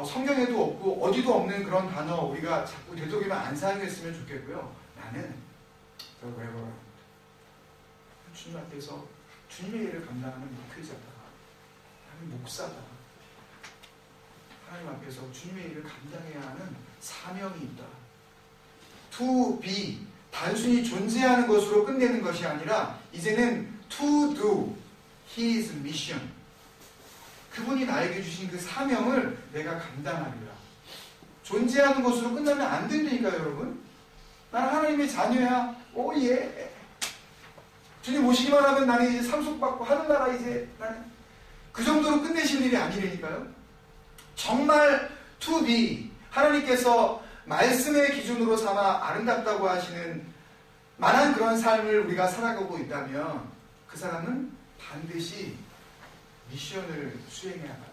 성경에도 없고 어디도 없는 그런 단어 우리가 자꾸 되도록이면 안 사용했으면 좋겠고요. 나는 주님 앞에서 주님의 일을 감당하는 목회자다. 나는 목사다. 하나님 앞에서 주님의 일을 감당해야 하는 사명이 있다. To be, 단순히 존재하는 것으로 끝내는 것이 아니라 이제는 to do His mission. 그분이 나에게 주신 그 사명을 내가 감당하리라. 존재하는 것으로 끝나면 안 된다니까요, 여러분. 나는 하나님의 자녀야. 오예. 주님 오시기만 하면 나는 이제 상속받고 하늘나라 이제 나는 그 정도로 끝내실 일이 아니라니까요. 정말 to be, 하나님께서 말씀의 기준으로 삼아 아름답다고 하시는 만한 그런 삶을 우리가 살아가고 있다면 그 사람은 반드시 미션을 수행해야 합니다.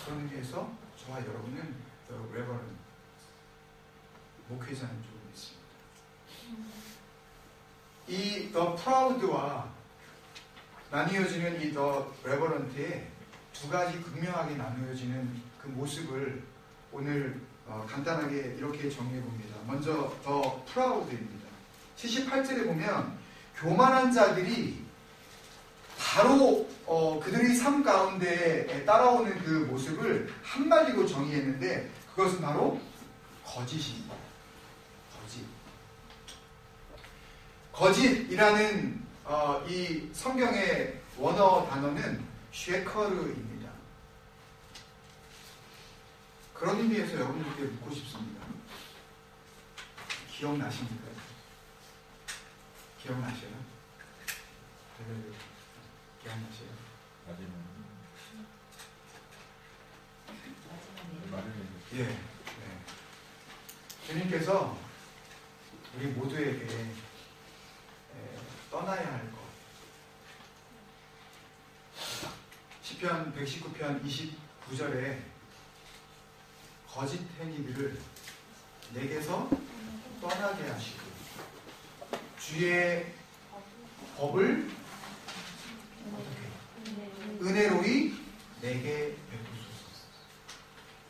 그런 의미에서 저와 여러분은 레버런 목회자는 좀 있습니다. 이 The Proud와 나뉘어지는 이 The Reverent의 두 가지 극명하게 나누어지는 그 모습을 오늘 간단하게 이렇게 정리해 봅니다. 먼저 The Proud입니다. 78절에 보면 교만한 자들이 바로 그들의 삶 가운데 따라오는 그 모습을 한마디로 정의했는데 그것은 바로 거짓입니다. 거짓이라는 이 성경의 원어 단어는 쉐커르입니다. 그런 의미에서 여러분들께 묻고 싶습니다. 기억나십니까? 기억나셔요? 기억나세요? 예. 네. 주님께서 우리 모두에게 떠나야 할 것. 시편 119편 29절에 거짓 행위들을 내게서 떠나게 하시고 주의 법을 은혜로이 내게 베푸소서.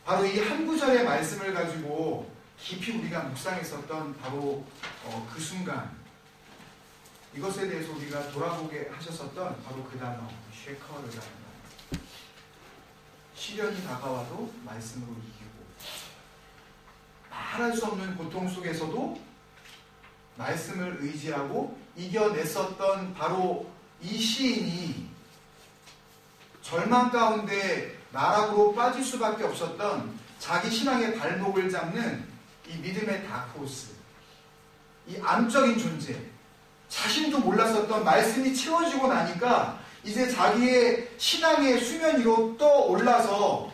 바로 이 한 구절의 말씀을 가지고 깊이 우리가 묵상했었던 바로 그 순간 이것에 대해서 우리가 돌아보게 하셨었던 바로 그 단어 쉐커르라는 단어. 시련이 다가와도 말씀으로 이기고 말할 수 없는 고통 속에서도 말씀을 의지하고 이겨냈었던 바로 이 시인이 절망 가운데 나락으로 빠질 수밖에 없었던 자기 신앙의 발목을 잡는 이 믿음의 다크호스, 이 암적인 존재, 자신도 몰랐었던 말씀이 채워지고 나니까 이제 자기의 신앙의 수면 위로 떠올라서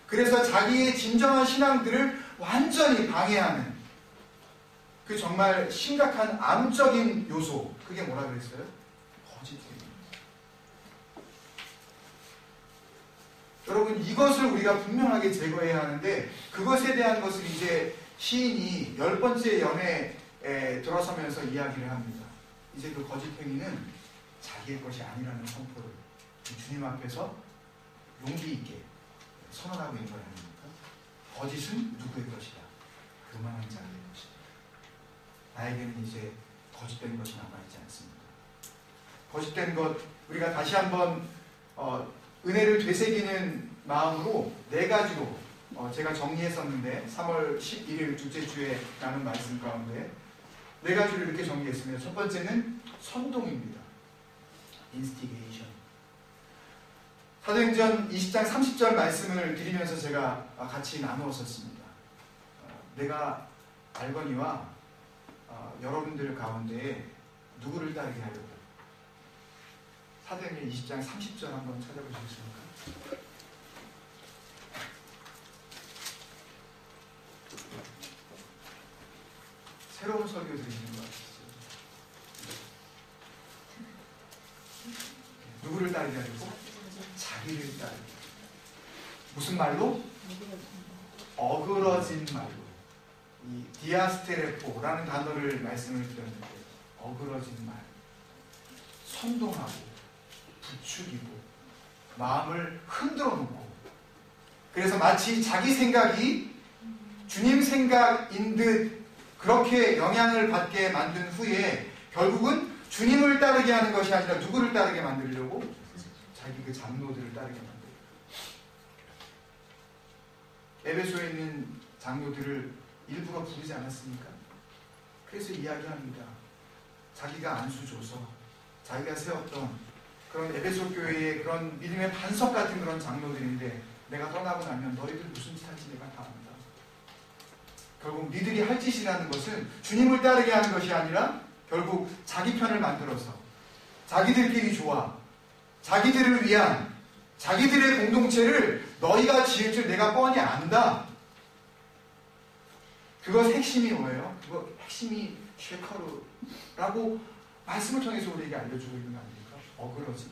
그래서 자기의 진정한 신앙들을 완전히 방해하는 그 정말 심각한 암적인 요소, 그게 뭐라 그랬어요? 거짓입니다. 여러분, 이것을 우리가 분명하게 제거해야 하는데 그것에 대한 것을 이제 시인이 10번째 연애에 들어서면서 이야기를 합니다. 이제 그 거짓 행위는 자기의 것이 아니라는 선포를 주님 앞에서 용기 있게 선언하고 있는 거 아닙니까? 거짓은 누구의 것이다? 교만한 자의 것이다. 나에게는 이제 거짓된 것이 남아있지 않습니다. 거짓된 것, 우리가 다시 한번 은혜를 되새기는 마음으로 4가지로 제가 정리했었는데 3월 11일 둘째 주에 나눈 말씀 가운데 4가지를 이렇게 정리했습니다. 첫 번째는 선동입니다. instigation. 사도행전 20장 30절 말씀을 드리면서 제가 같이 나누었었습니다. 내가 알거니와 여러분들 가운데 누구를 따르게 하려고. 사도행전 20장 30절 한번 찾아보시겠습니까? 새로운 설교 드리시는 것 같았어요. 누구를 따르게 하려고? 자기를 따르게. 무슨 말로? 어그러진 말로. 이 디아스테레포라는 단어를 말씀을 드렸는데 어그러진 말. 선동하고 부추기고 마음을 흔들어 놓고 그래서 마치 자기 생각이 주님 생각인 듯 그렇게 영향을 받게 만든 후에 결국은 주님을 따르게 하는 것이 아니라 누구를 따르게 만들려고? 자기 그 장로들을 따르게 만들고. 에베소에 있는 장로들을 일부러 부르지 않았습니까? 그래서 이야기합니다. 자기가 안수 줘서 자기가 세웠던 그런 에베소 교회의 그런 믿음의 반석 같은 그런 장로들인데 내가 떠나고 나면 너희들 무슨 짓 할지 내가 다 안다. 결국 니들이 할 짓이라는 것은 주님을 따르게 하는 것이 아니라 결국 자기 편을 만들어서 자기들끼리 좋아, 자기들을 위한 자기들의 공동체를 너희가 지을 줄 내가 뻔히 안다. 그것 핵심이 뭐예요? 그거 핵심이 쉐커르라고 말씀을 통해서 우리에게 알려주고 있는 거 아닙니까? 어그러짐.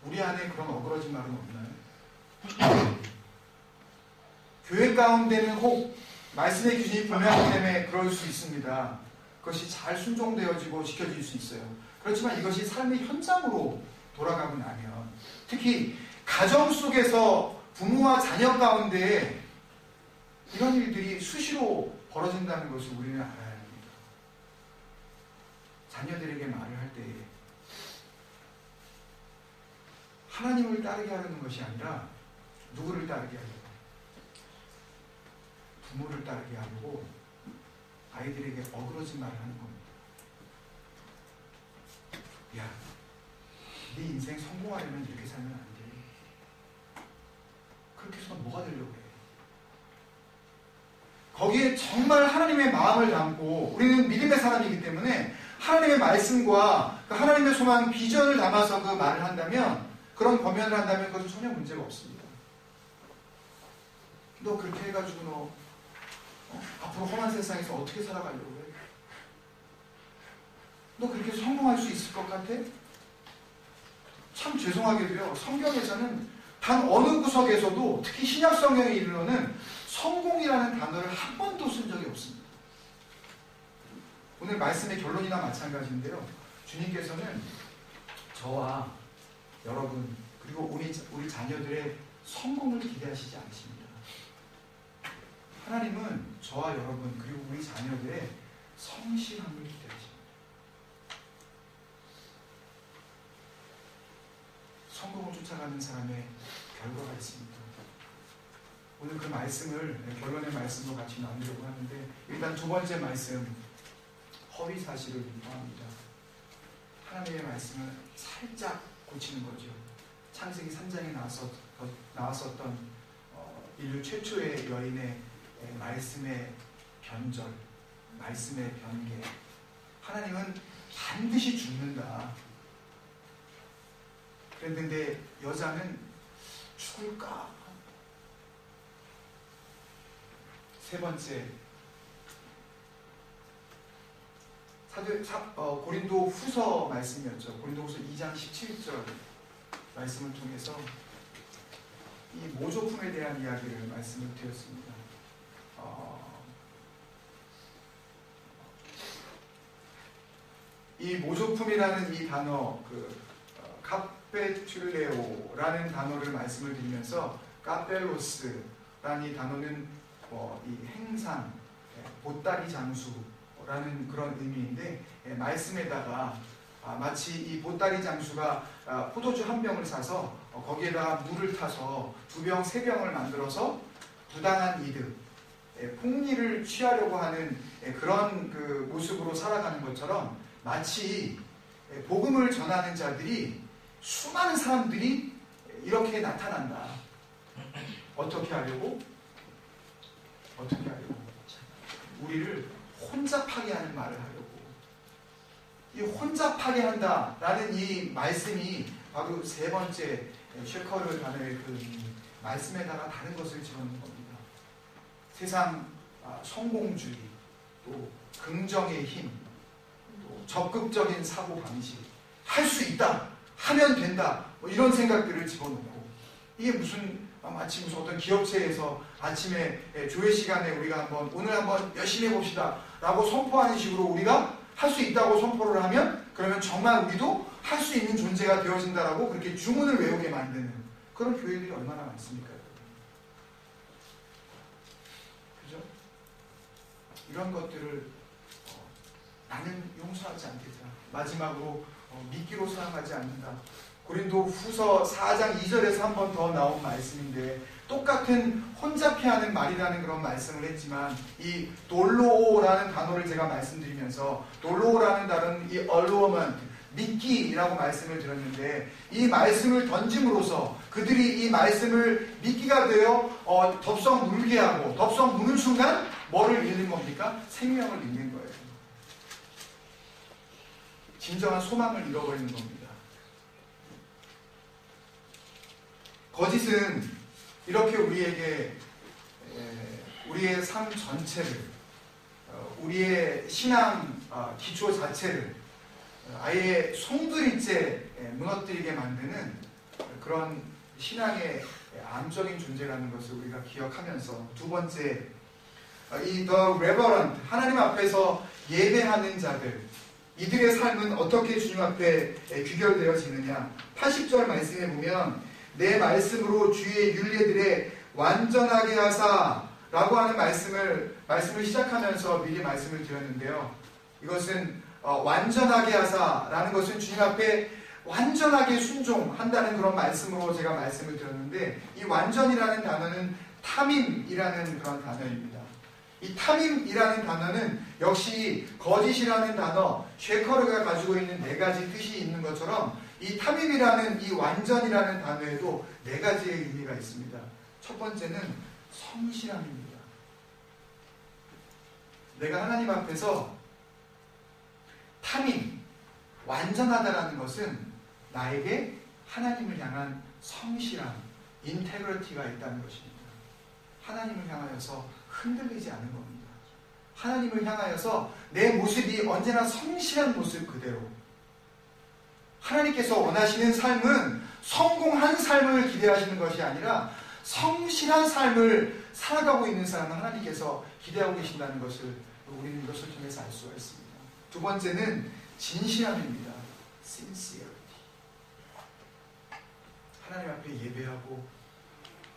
우리 안에 그런 어그러진 말은 없나요? 교회 가운데는 혹 말씀의 기준이 분명하기 때문에 그럴 수 있습니다. 그것이 잘 순종되어지고 지켜질 수 있어요. 그렇지만 이것이 삶의 현장으로 돌아가고 나면 특히 가정 속에서 부모와 자녀 가운데 이런 일들이 수시로 벌어진다는 것을 우리는 알아야 합니다. 자녀들에게 말을 할 때에 하나님을 따르게 하려는 것이 아니라 누구를 따르게 하려고? 부모를 따르게 하려고 아이들에게 어그러진 말을 하는 겁니다. 야, 네 인생 성공하려면 이렇게 살면 안 돼. 그렇게 해서 뭐가 되려고 해? 거기에 정말 하나님의 마음을 담고 우리는 믿음의 사람이기 때문에 하나님의 말씀과 그 하나님의 소망, 비전을 담아서 그 말을 한다면 그런 권면을 한다면 그것은 전혀 문제가 없습니다. 너 그렇게 해가지고 너 앞으로 험한 세상에서 어떻게 살아가려고 해? 너 그렇게 성공할 수 있을 것 같아? 참 죄송하게도요, 성경에서는 단 어느 구석에서도 특히 신약 성경에 이르러는 성공이라는 단어를 한 번도 쓴 적이 없습니다. 오늘 말씀의 결론이나 마찬가지인데요. 주님께서는 저와 여러분 그리고 우리 자녀들의 성공을 기대하시지 않으십니다. 하나님은 저와 여러분 그리고 우리 자녀들의 성실함을 기대하십니다. 성공을 쫓아가는 사람의 결과가 있습니다. 오늘 그 말씀을 결론의 말씀으로 같이 나누려고 하는데 일단 두 번째 말씀 허위 사실을 유포합니다. 하나님의 말씀을 살짝 고치는 거죠. 창세기 3장에 나왔었던 인류 최초의 여인의 말씀의 변절, 말씀의 변개. 하나님은 반드시 죽는다. 그랬는데 여자는 죽을까? 세 번째, 고린도 후서 말씀이었죠. 고린도 후서 2장 17절 말씀을 통해서 이 모조품에 대한 이야기를 말씀을 드렸습니다. 이 모조품이라는 이 단어, 카페툴레오라는 단어를 말씀을 드리면서 카펠로스라는 이 단어는 이 행상, 보따리 장수라는 그런 의미인데 말씀에다가 마치 이 보따리 장수가 포도주 한 병을 사서 거기에다가 물을 타서 2병, 3병을 만들어서 부당한 이득, 폭리를 취하려고 하는 그런 그 모습으로 살아가는 것처럼 마치 복음을 전하는 자들이 수많은 사람들이 이렇게 나타난다. 어떻게 하려고? 우리를 혼잡하게 하는 말을 하려고. 이 혼잡하게 한다라는 이 말씀이 바로 세 번째 쉐커르 단어의 그 말씀에다가 다른 것을 집어넣는 겁니다. 세상 성공주의, 또 긍정의 힘, 또 적극적인 사고 방식, 할 수 있다, 하면 된다, 뭐 이런 생각들을 집어넣고 이게 마치 무슨 어떤 기업체에서 아침에 조회 시간에 우리가 오늘 한번 열심히 해봅시다 라고 선포하는 식으로 우리가 할 수 있다고 선포를 하면 그러면 정말 우리도 할 수 있는 존재가 되어진다라고 그렇게 주문을 외우게 만드는 그런 교회들이 얼마나 많습니까? 그죠? 이런 것들을 나는 용서하지 않겠다. 마지막으로 미끼로 사랑하지 않는다. 고린도 후서 4장 2절에서 한 번 더 나온 말씀인데 똑같은 혼잡해 하는 말이라는 그런 말씀을 했지만 이 돌로오라는 단어를 제가 말씀드리면서 돌로오라는 단어는 이 allurement, 미끼라고 말씀을 드렸는데 이 말씀을 던짐으로써 그들이 이 말씀을 미끼가 되어 덥석 물게 하고 덥석 무는 순간 뭐를 잃는 겁니까? 생명을 잃는 거예요. 진정한 소망을 잃어버리는 겁니다. 거짓은 이렇게 우리에게 우리의 삶 전체를 우리의 신앙 기초 자체를 아예 송두리째 무너뜨리게 만드는 그런 신앙의 암적인 존재라는 것을 우리가 기억하면서 두 번째 이 The Reverent 하나님 앞에서 예배하는 자들 이들의 삶은 어떻게 주님 앞에 귀결되어지느냐 80절 말씀에 보면 내 말씀으로 주의 율례들에 완전하게 하사 라고 하는 말씀을 시작하면서 미리 말씀을 드렸는데요. 이것은 완전하게 하사 라는 것은 주님 앞에 완전하게 순종한다는 그런 말씀으로 제가 말씀을 드렸는데 이 완전이라는 단어는 타밈이라는 그런 단어입니다. 이 타밈이라는 단어는 역시 거짓이라는 단어 쉐커르가 가지고 있는 네 가지 뜻이 있는 것처럼 이 타밈이라는 이 완전이라는 단어에도 네 가지의 의미가 있습니다. 첫 번째는 성실함입니다. 내가 하나님 앞에서 타밈, 완전하다라는 것은 나에게 하나님을 향한 성실함, 인테그리티가 있다는 것입니다. 하나님을 향하여서 흔들리지 않은 겁니다. 하나님을 향하여서 내 모습이 언제나 성실한 모습 그대로. 하나님께서 원하시는 삶은 성공한 삶을 기대하시는 것이 아니라 성실한 삶을 살아가고 있는 사람을 하나님께서 기대하고 계신다는 것을 우리는 이것을 통해서 알 수가 있습니다. 두 번째는 진실함입니다. sincerity. 하나님 앞에 예배하고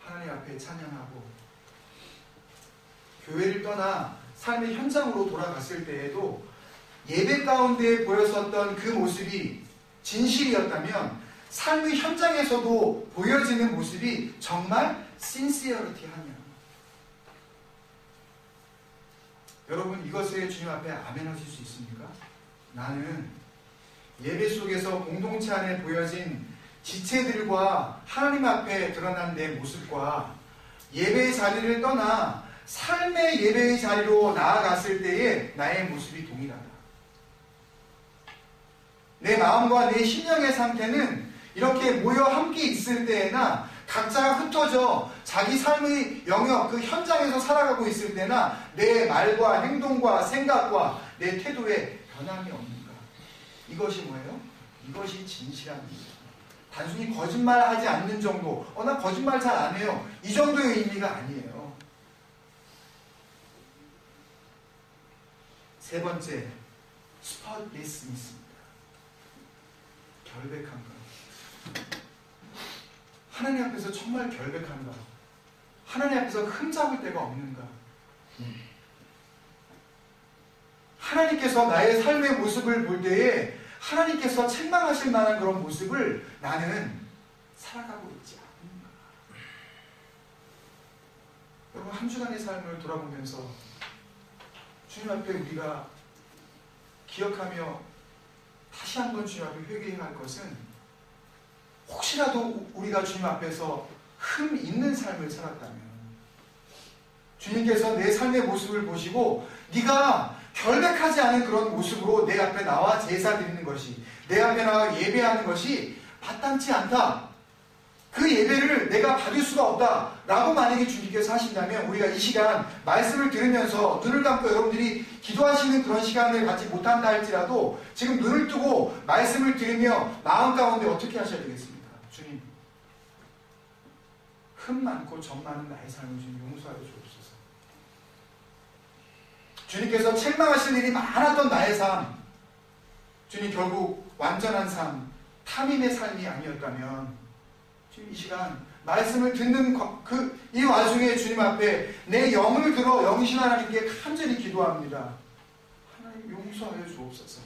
하나님 앞에 찬양하고 교회를 떠나 삶의 현장으로 돌아갔을 때에도 예배 가운데 보였었던 그 모습이 진실이었다면 삶의 현장에서도 보여지는 모습이 정말 sincerity-하냐. 여러분 이것에 주님 앞에 아멘 하실 수 있습니까? 나는 예배 속에서 공동체 안에 보여진 지체들과 하나님 앞에 드러난 내 모습과 예배의 자리를 떠나 삶의 예배의 자리로 나아갔을 때의 나의 모습이 동일하다. 내 마음과 내 심령의 상태는 이렇게 모여 함께 있을 때나 각자가 흩어져 자기 삶의 영역, 그 현장에서 살아가고 있을 때나 내 말과 행동과 생각과 내 태도에 변함이 없는가? 이것이 뭐예요? 이것이 진실함입니다. 단순히 거짓말하지 않는 정도, 나 거짓말 잘 안 해요. 이 정도의 의미가 아니에요. 세 번째, spotlessness입니다. 결백한가? 하나님 앞에서 정말 결백한가? 하나님 앞에서 흠잡을 데가 없는가? 하나님께서 나의 삶의 모습을 볼 때에 하나님께서 책망하실 만한 그런 모습을 나는 살아가고 있지 않는가? 여러분 한 주간의 삶을 돌아보면서 주님 앞에 우리가 기억하며 다시 한번 주님 앞에 회개해야 할 것은 혹시라도 우리가 주님 앞에서 흠 있는 삶을 살았다면 주님께서 내 삶의 모습을 보시고 네가 결백하지 않은 그런 모습으로 내 앞에 나와 제사 드리는 것이 내 앞에 나와 예배하는 것이 마땅치 않다. 그 예배를 내가 받을 수가 없다 라고 만약에 주님께서 하신다면 우리가 이 시간 말씀을 들으면서 눈을 감고 여러분들이 기도하시는 그런 시간을 갖지 못한다 할지라도 지금 눈을 뜨고 말씀을 들으며 마음 가운데 어떻게 하셔야 되겠습니까? 주님, 흠 많고 점 많은 나의 삶을 주님 용서하여 주옵소서. 주님께서 책망하실 일이 많았던 나의 삶, 주님 결국 완전한 삶, 탐임의 삶이 아니었다면 지금 이 시간 말씀을 듣는 이 와중에 주님 앞에 내 영을 들어 영신 하나님께 간절히 기도합니다. 하나님 용서하여 주옵소서.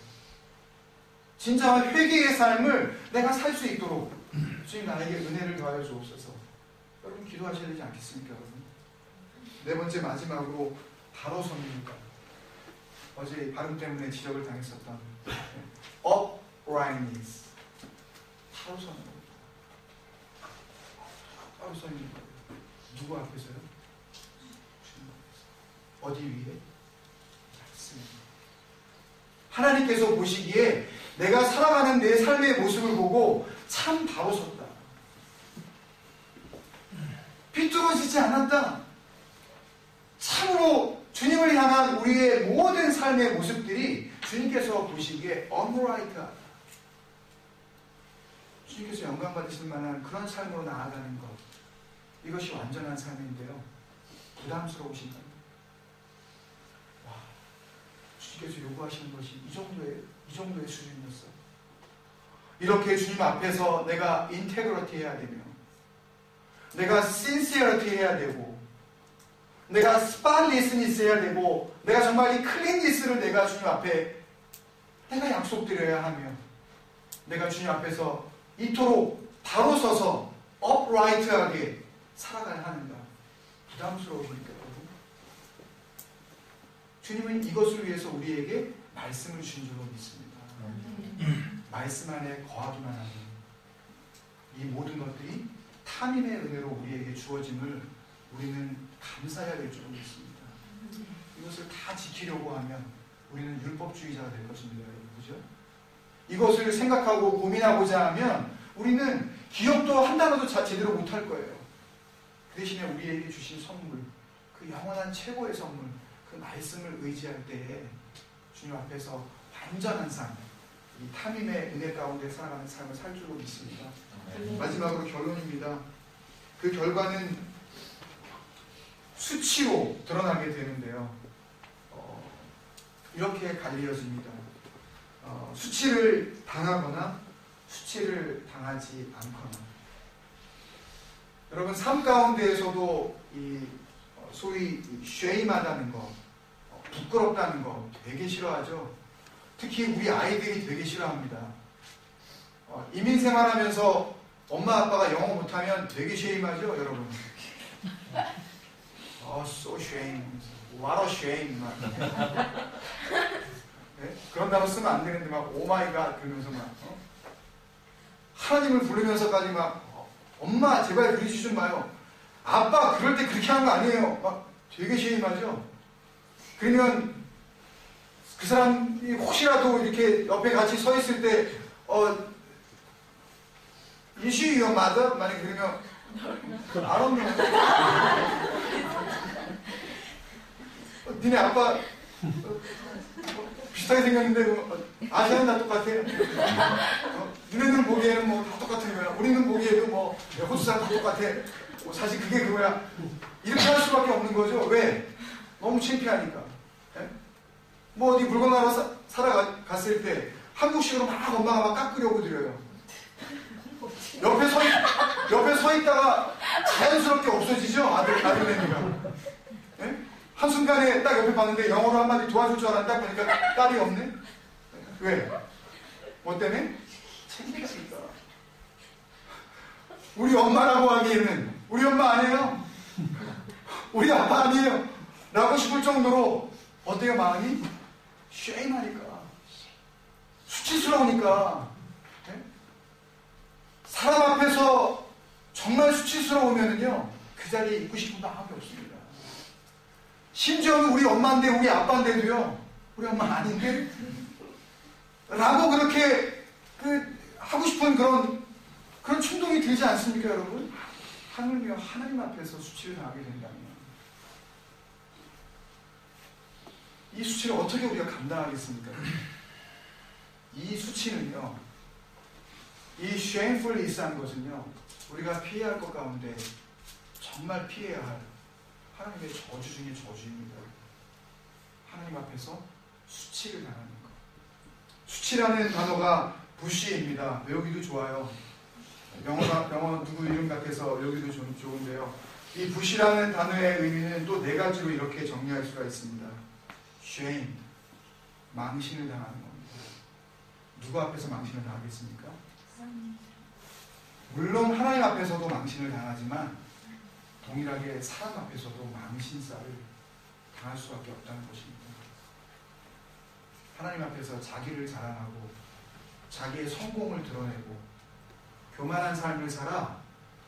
진짜 회개의 삶을 내가 살 수 있도록 주님 나에게 은혜를 더하여 주옵소서. 여러분 기도하셔야 되지 않겠습니까? 여러분? 네 번째 마지막으로 바로 섭니다. 어제 발음 때문에 지적을 당했었던 uprightness. 바로 서는 겁니다. 바로 서는 거예요. 누구 앞에서요? 주님 앞에서. 어디 위에? 말씀입니다. 하나님께서 보시기에 내가 살아가는 내 삶의 모습을 보고 참 바로 섰다. 비뚤어지지 않았다. 참으로 주님을 향한 우리의 모든 삶의 모습들이 주님께서 보시기에 upright하다. 주님께서 영광 받으실 만한 그런 삶으로 나아가는 것, 이것이 완전한 삶인데요. 부담스러우신가요? 와, 주님께서 요구하시는 것이 이 정도의 수준이었어. 이렇게 주님 앞에서 내가 인테그리티 해야 되며, 내가 신시어리티 해야 되고, 내가 스팟리스니스 해야 되고, 내가 정말 이 클린니스를 내가 주님 앞에 내가 약속드려야 하며, 내가 주님 앞에서 이토록 바로 서서 upright하게 살아가야 하는가? 부담스러우십니까, 여러분? 주님은 이것을 위해서 우리에게 말씀을 주신 줄로 믿습니다. 말씀 안에 거하기만 하면 이 모든 것들이 타민의 은혜로 우리에게 주어짐을 우리는 감사해야 될 줄로 믿습니다. 이것을 다 지키려고 하면 우리는 율법주의자가 될 것입니다. 그죠? 이것을 생각하고 고민하고자 하면 우리는 기억도 한 단어도 제대로 못할 거예요. 그 대신에 우리에게 주신 선물, 그 영원한 최고의 선물, 그 말씀을 의지할 때에 주님 앞에서 완전한 삶, 이 탐임의 은혜 가운데 살아가는 삶을 살 줄로 믿습니다. 마지막으로 결론입니다. 그 결과는 수치로 드러나게 되는데요. 이렇게 갈리어집니다. 수치를 당하거나 수치를 당하지 않거나. 여러분 삶 가운데에서도 이 소위 쉐임하다는 거, 부끄럽다는 거 되게 싫어하죠. 특히 우리 아이들이 되게 싫어합니다. 이민 생활하면서 엄마 아빠가 영어 못하면 되게 쉐임하죠, 여러분. so shame, what a shame. 네? 그런 단어 쓰면 안 되는데 막 오마이갓 그러면서 막 하나님을 부르면서까지 막 엄마 제발 그러지 좀 마요. 아빠 그럴 때 그렇게 하는 거 아니에요. 막 되게 쉐임하죠. 그러면 그 사람이 혹시라도 이렇게 옆에 같이 서 있을 때 Is she your mother? 만약에 그러면 I don't know. 니네 아빠 비슷하게 생겼는데 아시아는 다 똑같아. 니네들 보기에는 뭐 다 똑같은 거야. 우리는 보기에도 뭐 호주 사람 다 똑같아. 뭐 사실 그게 그거야. 이렇게 할 수밖에 없는 거죠. 왜? 너무 창피하니까. 네? 뭐 어디 물건 하러 살아갔을 때 한국식으로 막 엄마가 막 깎으려고 드려요. 옆에 서 있다가 자연스럽게 없어지죠. 아들내미가. 네? 한순간에 딱 옆에 봤는데 영어로 한마디 도와줄 줄 알았는데 딱 보니까 딸이 없네? 왜? 뭐 때문에? 창피하니까. 우리 엄마라고 하기에는 우리 엄마 아니에요? 우리 아빠 아니에요? 라고 싶을 정도로 어때요 마음이? 쉐임하니까. 수치스러우니까. 네? 사람 앞에서 정말 수치스러우면은요 그 자리에 있고 싶은 마음이 없습니다. 심지어는 우리 엄마인데 우리 아빠인데도요 우리 엄마 아닌데? 라고 그렇게 하고 싶은 그런 충동이 들지 않습니까 여러분? 하물며 하나님 앞에서 수치를 당하게 된다면 이 수치를 어떻게 우리가 감당하겠습니까? 이 수치는요 이 shamefulness한 것은요 우리가 피해야 할 것 가운데 정말 피해야 할 하나님의 저주 중에 저주입니다. 하나님 앞에서 수치를 당하는 것. 수치라는 단어가 부시입니다. 외우기도 좋아요. 영어 누구 이름 같아서 여기도 좀 좋은데요. 이 bus이라는 단어의 의미는 또 네 가지로 이렇게 정리할 수가 있습니다. shame, 망신을 당하는 겁니다. 누구 앞에서 망신을 당하겠습니까? 물론 하나님 앞에서도 망신을 당하지만 동일하게 사람 앞에서도 망신살을 당할 수밖에 없다는 것입니다. 하나님 앞에서 자기를 자랑하고 자기의 성공을 드러내고 교만한 삶을 살아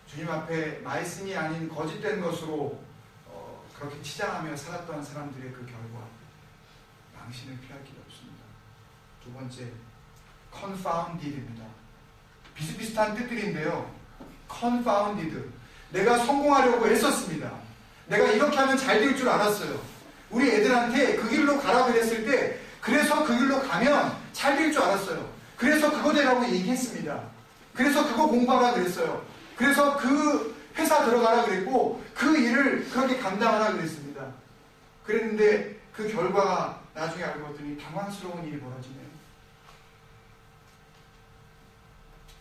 주님 앞에 말씀이 아닌 거짓된 것으로 그렇게 치장하며 살았던 사람들의 그 결과 망신을 피할 길이 없습니다. 두 번째, confounded입니다. 비슷비슷한 뜻들인데요. confounded, 내가 성공하려고 애썼습니다. 내가 이렇게 하면 잘 될 줄 알았어요. 우리 애들한테 그 길로 가라 그랬을 때 그래서 그 길로 가면 잘 될 줄 알았어요. 그래서 그거 되라고 얘기했습니다. 그래서 그거 공부하라 그랬어요. 그래서 그 회사 들어가라 그랬고 그 일을 그렇게 감당하라 그랬습니다. 그랬는데 그 결과가 나중에 알고 봤더니 당황스러운 일이 벌어지네요.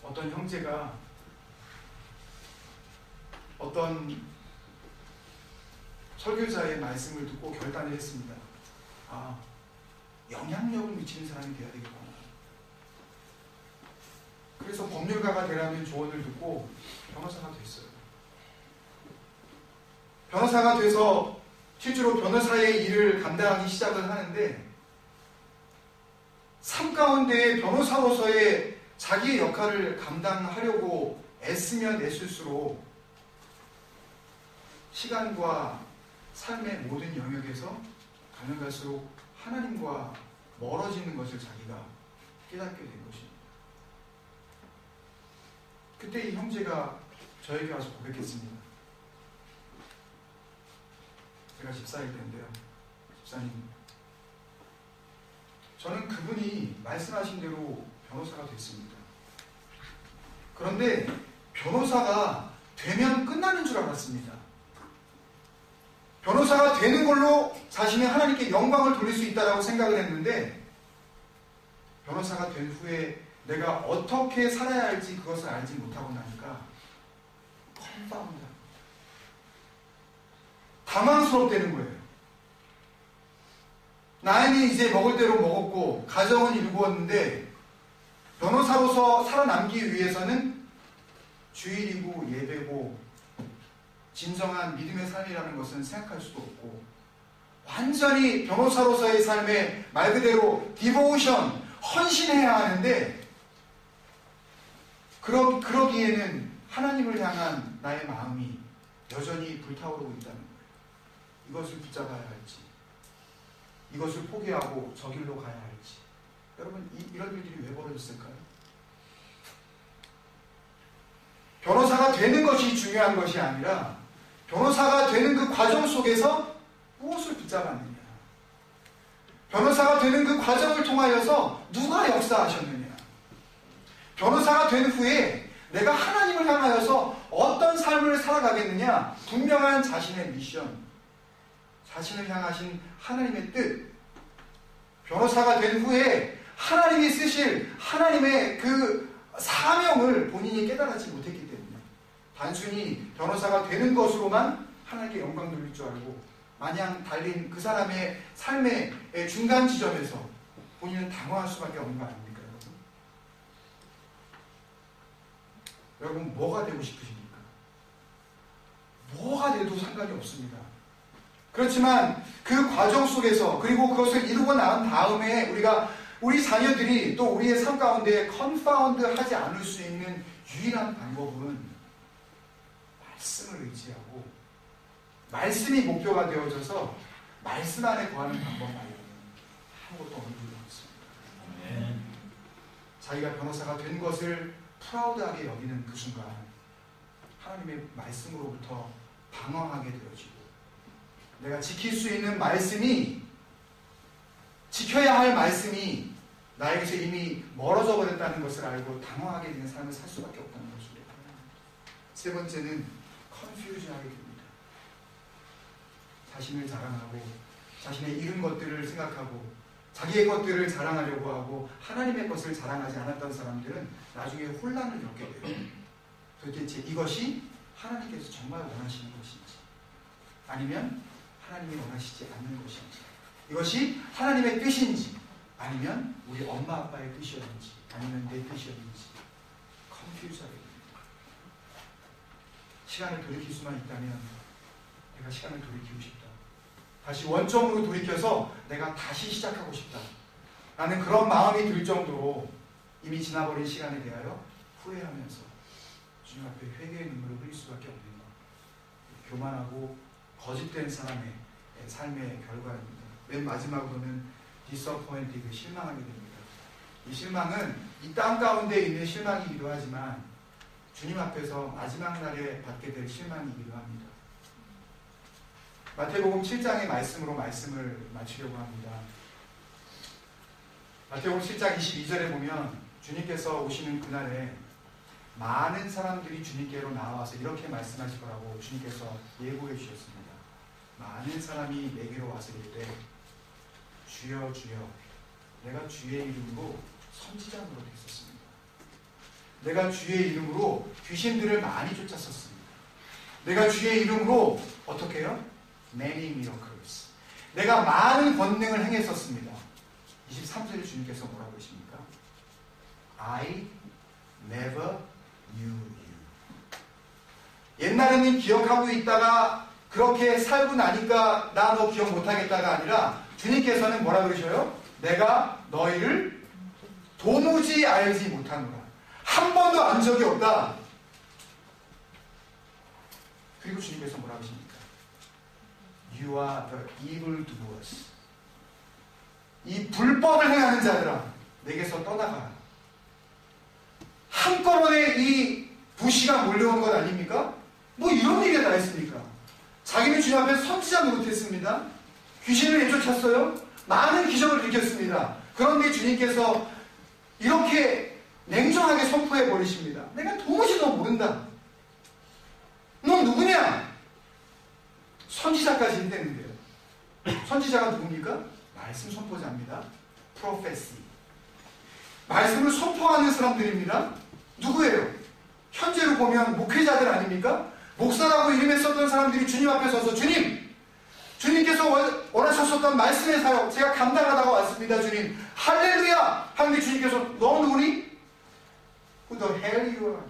어떤 형제가 어떤 설교자의 말씀을 듣고 결단을 했습니다. 아, 영향력을 미치는 사람이 돼야 되겠구나. 그래서 법률가가 되라는 조언을 듣고 변호사가 됐어요. 변호사가 돼서 실제로 변호사의 일을 감당하기 시작을 하는데 삶 가운데 변호사로서의 자기의 역할을 감당하려고 애쓰면 애쓸수록 시간과 삶의 모든 영역에서 가면 갈수록 하나님과 멀어지는 것을 자기가 깨닫게 된 것입니다. 그때 이 형제가 저에게 와서 고백했습니다. 제가 집사일 때인데요. 집사님, 저는 그분이 말씀하신 대로 변호사가 됐습니다. 그런데 변호사가 되면 끝나는 줄 알았습니다. 변호사가 되는 걸로 자신이 하나님께 영광을 돌릴 수 있다고 생각을 했는데 변호사가 된 후에 내가 어떻게 살아야 할지 그것을 알지 못하고 나니까 컨파운드, 당황스럽다는 거예요. 나이는 이제 먹을 대로 먹었고 가정은 이루었는데 변호사로서 살아남기 위해서는 주일이고 예배고 진정한 믿음의 삶이라는 것은 생각할 수도 없고 완전히 변호사로서의 삶에 말 그대로 디보션, 헌신해야 하는데 그러기에는 하나님을 향한 나의 마음이 여전히 불타오르고 있다는 거예요. 이것을 붙잡아야 할지 이것을 포기하고 저 길로 가야 할지. 여러분, 이런 일들이 왜 벌어졌을까요? 변호사가 되는 것이 중요한 것이 아니라 변호사가 되는 그 과정 속에서 무엇을 붙잡았느냐, 변호사가 되는 그 과정을 통하여서 누가 역사하셨느냐, 변호사가 된 후에 내가 하나님을 향하여서 어떤 삶을 살아가겠느냐, 분명한 자신의 미션, 자신을 향하신 하나님의 뜻, 변호사가 된 후에 하나님이 쓰실 하나님의 그 사명을 본인이 깨달지 못했기 때문에 단순히 변호사가 되는 것으로만 하나님께 영광 돌릴 줄 알고 마냥 달린 그 사람의 삶의 중간 지점에서 본인은 당황할 수밖에 없는 거 아닙니까, 여러분? 여러분, 뭐가 되고 싶으십니까? 뭐가 돼도 상관이 없습니다. 그렇지만 그 과정 속에서 그리고 그것을 이루고 난 다음에 우리 자녀들이 또 우리의 삶 가운데 컨파운드 하지 않을 수 있는 유일한 방법은 말씀을 의지하고 말씀이 목표가 되어져서 말씀 안에 거하는 방법 말고는 아무것도 없는 줄 알았습니다. 자기가 변호사가 된 것을 프라우드하게 여기는 그 순간 하나님의 말씀으로부터 방황하게 되어지고 내가 지킬 수 있는 말씀이, 지켜야 할 말씀이 나에게서 이미 멀어져 버렸다는 것을 알고 당황하게 되는 삶을 살 수밖에 없다는 것입니다. 세 번째는 컨퓨즈하게 됩니다. 자신을 자랑하고 자신의 잃은 것들을 생각하고 자기의 것들을 자랑하려고 하고 하나님의 것을 자랑하지 않았던 사람들은 나중에 혼란을 겪게 돼요. 도대체 이것이 하나님께서 정말 원하시는 것인지, 아니면 하나님이 원하시지 않는 것인지, 이것이 하나님의 뜻인지, 아니면 우리 엄마 아빠의 뜻이었는지, 아니면 내 뜻이었는지 컨퓨저하게 됩니다. 시간을 돌이킬 수만 있다면 내가 시간을 돌이키고 싶다. 다시 원점으로 돌이켜서 내가 다시 시작하고 싶다. 라는 그런 마음이 들 정도로 이미 지나버린 시간에 대하여 후회하면서 주님 앞에 회개의 눈물을 흘릴 수밖에 없는 것. 교만하고 거짓된 사람의 삶의 결과입니다. 맨 마지막으로는 disappointed, 실망하게 됩니다. 이 실망은 이 땅 가운데 있는 실망이기도 하지만 주님 앞에서 마지막 날에 받게 될 실망이기도 합니다. 마태복음 7장의 말씀으로 말씀을 마치려고 합니다. 마태복음 7장 22절에 보면 주님께서 오시는 그날에 많은 사람들이 주님께로 나와서 이렇게 말씀하실 거라고 주님께서 예고해 주셨습니다. 많은 사람이 내게로 와서 이르되 주여 주여 내가 주의 이름으로 선지자 노릇했었습니다. 내가 주의 이름으로 귀신들을 많이 쫓았었습니다. 내가 주의 이름으로 어떻게 해요? Many miracles. 내가 많은 권능을 행했었습니다. 23절에 주님께서 뭐라고 하십니까? I never knew you. 옛날에는 기억하고 있다가 그렇게 살고 나니까 나 너 기억 못하겠다가 아니라 주님께서는 뭐라 그러셔요? 내가 너희를 도무지 알지 못하노라. 한 번도 안 적이 없다. 그리고 주님께서 뭐라 하십니까? You are the evil doers. 이 불법을 행하는 자들아, 내게서 떠나가라. 한꺼번에 이 부시가 몰려온 것 아닙니까? 뭐 이런 일이 다 있습니까? 자기는 주님 앞에 선지자 노릇했습니다. 귀신을 내쫓았어요. 많은 기적을 일으켰습니다. 그런데 주님께서 이렇게 냉정하게 선포해 버리십니다. 내가 도무지 너 모른다. 너 누구냐? 선지자까지 했대는데요. 선지자가 누굽니까? 말씀 선포자입니다. 프로페시. 말씀을 선포하는 사람들입니다. 누구예요? 현재로 보면 목회자들 아닙니까? 목사라고 이름했었던 사람들이 주님 앞에 서서 주님께서 원하셨었던 말씀의 사역 제가 감당하다가 왔습니다. 주님 할렐루야 하는데 주님께서 너 누구니? Who the hell you are?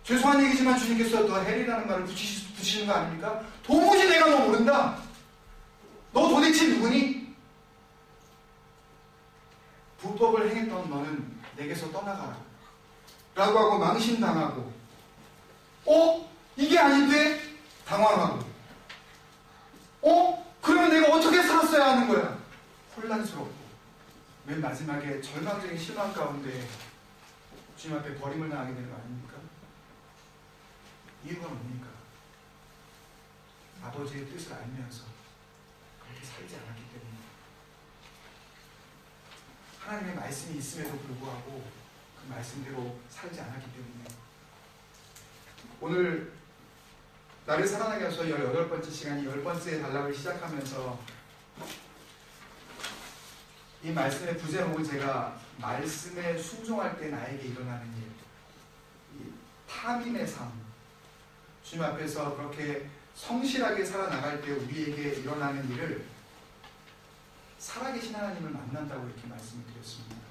죄송한 얘기지만 주님께서 the hell이라는 말을 붙이시는 거 아닙니까? 도무지 내가 너 모른다. 너 도대체 누구니? 불법을 행했던 너는 내게서 떠나가라 라고 하고 망신당하고 이게 아닌데? 당황하고 그러면 내가 어떻게 살았어야 하는 거야? 혼란스럽고 맨 마지막에 절망적인 실망 가운데 주님 앞에 버림을 당하게 되는 거 아닙니까? 이유가 뭡니까? 아버지의 뜻을 알면서 그렇게 살지 않았기 때문에 하나님의 말씀이 있음에도 불구하고 그 말씀대로 살지 않았기 때문에 오늘 나를 사랑하게 하셔서 18번째 시간이 10번째 단락을 시작하면서 이 말씀의 부제목은 제가 말씀에 순종할 때 나에게 일어나는 일, 이 탐임의 삶, 주님 앞에서 그렇게 성실하게 살아나갈 때 우리에게 일어나는 일을 살아계신 하나님을 만난다고 이렇게 말씀을 드렸습니다.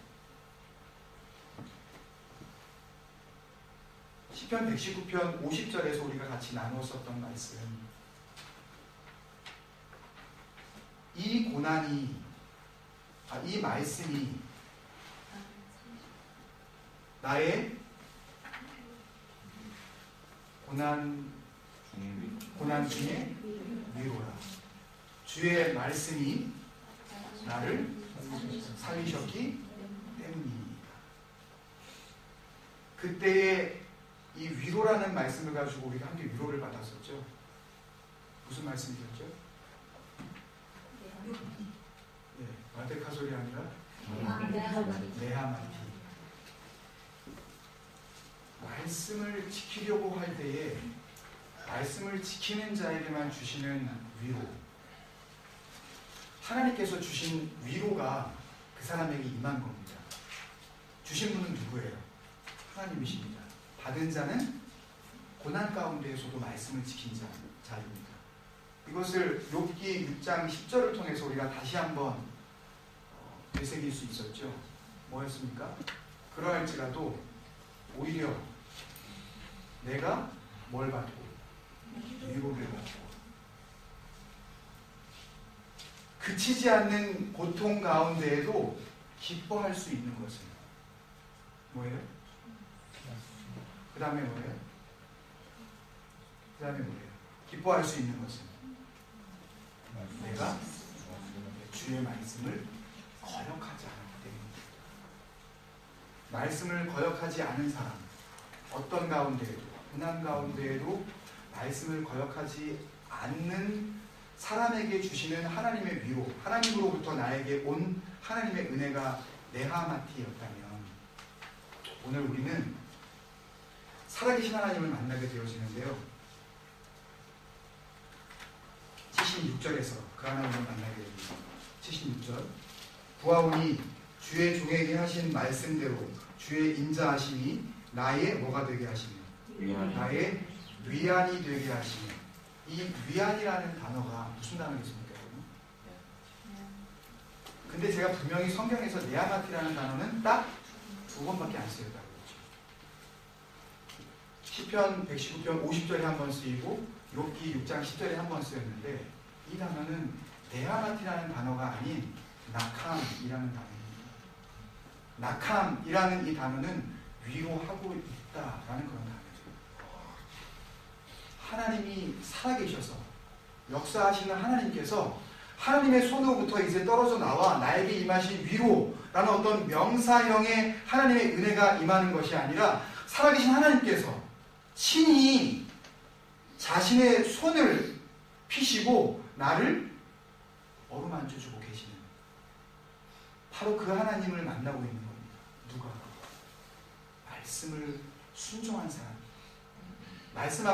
시편 119편 50절에서 우리가 같이 나누었었던 말씀, 이 고난이 이 말씀이 나의 고난 중에 위로라. 주의 말씀이 나를 살리셨기 때문입니다. 그때의 이 위로라는 말씀을 가지고 우리가 함께 위로를 받았었죠. 무슨 말씀이었죠? 네, 마데카솔이 아니라 네하마티. 말씀을 지키려고 할 때에 말씀을 지키는 자에게만 주시는 위로, 하나님께서 주신 위로가 그 사람에게 임한 겁니다. 주신 분은 누구예요? 하나님이십니다. 받은 자는 고난 가운데에서도 말씀을 지킨 자입니다. 이것을 욥기 6장 10절을 통해서 우리가 다시 한번 되새길 수 있었죠. 뭐였습니까? 그러할지라도 오히려 내가 뭘 받고 위로를 받고 그치지 않는 고통 가운데에도 기뻐할 수 있는 것은 뭐예요? 그 다음에 뭐예요? 그 다음에 뭐예요? 기뻐할 수 있는 것은 내가 주의 말씀을 거역하지 않았기 때문입니다. 말씀을 거역하지 않은 사람, 어떤 가운데에도, 고난 가운데에도 말씀을 거역하지 않는 사람에게 주시는 하나님의 위로, 하나님으로부터 나에게 온 하나님의 은혜가 네하마티였다면 오늘 우리는 살아계신 하나님을 만나게 되어지는데요. 76절에서 그 하나님을 만나게 됩니다. 76절 보아오니 주의 종에게 하신 말씀대로 주의 인자하심이 나의 뭐가 되게 하시며 나의 위안이 되게 하시며 이 위안이라는 단어가 무슨 단어겠습니까? 근데 제가 분명히 성경에서 네하마티라는 단어는 딱 2번밖에 안 쓰였다고 그랬죠. 시편 119편 50절에 한 번 쓰이고 욥기 6장 10절에 한 번 쓰였는데 이 단어는 네하마티라는 단어가 아닌 나캄이라는 단어입니다. 나캄이라는 이 단어는 위로하고 있다라는 그런 단어죠. 하나님이 살아계셔서 역사하시는 하나님께서 하나님의 손으로부터 이제 떨어져 나와 나에게 임하신 위로라는 어떤 명사형의 하나님의 은혜가 임하는 것이 아니라 살아계신 하나님께서 친히 자신의 손을 피시고 나를 어루만져주고 계시는 바로 그 하나님을 만나고 있는 겁니다. 누가? 말씀을 순종한 사람. 말씀